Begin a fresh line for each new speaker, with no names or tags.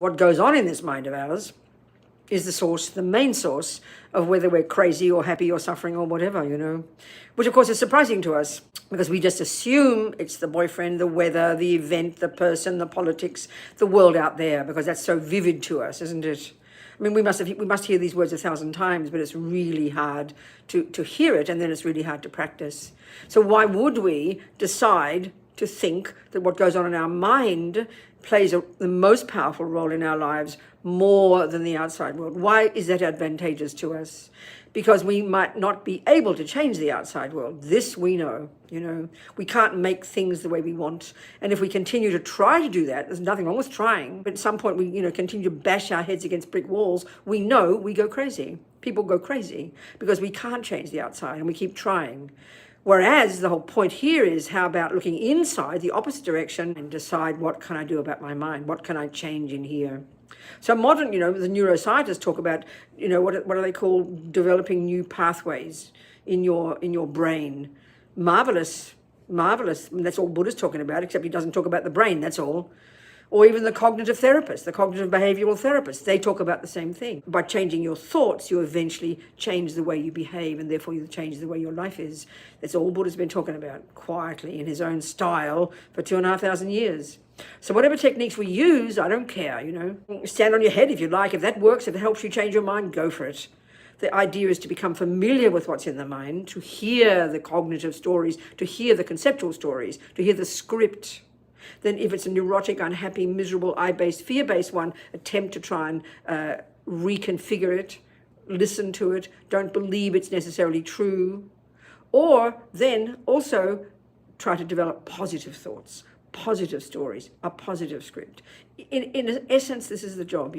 What goes on in this mind of ours is the source, the main source of whether we're crazy or happy or suffering or whatever, which of course is surprising to us because we just assume it's the boyfriend, the weather, the event, the person, the politics, the world out there, because that's so vivid to us, isn't it? I mean, we must hear these words 1,000 times, but it's really hard to hear it, and then it's really hard to practice. So why would we decide to think that what goes on in our mind plays the most powerful role in our lives more than the outside world? Why is that advantageous to us? Because we might not be able to change the outside world. This we know, we can't make things the way we want. And if we continue to try to do that, there's nothing wrong with trying, but at some point we, continue to bash our heads against brick walls, we know we go crazy. People go crazy because we can't change the outside and we keep trying. Whereas the whole point here is, how about looking inside the opposite direction and decide, what can I do about my mind? What can I change in here? So modern, the neuroscientists talk about, what do they call developing new pathways in your brain. Marvelous. And that's all Buddha's talking about, except he doesn't talk about the brain, that's all. Or even the cognitive therapists, the cognitive behavioral therapists, they talk about the same thing. By changing your thoughts, you eventually change the way you behave, and therefore you change the way your life is. That's all Buddha's been talking about, quietly, in his own style, for 2,500 years. So whatever techniques we use, I don't care, Stand on your head if you like. If that works, if it helps you change your mind, go for it. The idea is to become familiar with what's in the mind, to hear the cognitive stories, to hear the conceptual stories, to hear the script. Then if it's a neurotic, unhappy, miserable, I-based, fear-based one, attempt to try and reconfigure it, listen to it, don't believe it's necessarily true. Or then also try to develop positive thoughts, positive stories, a positive script. In essence, this is the job,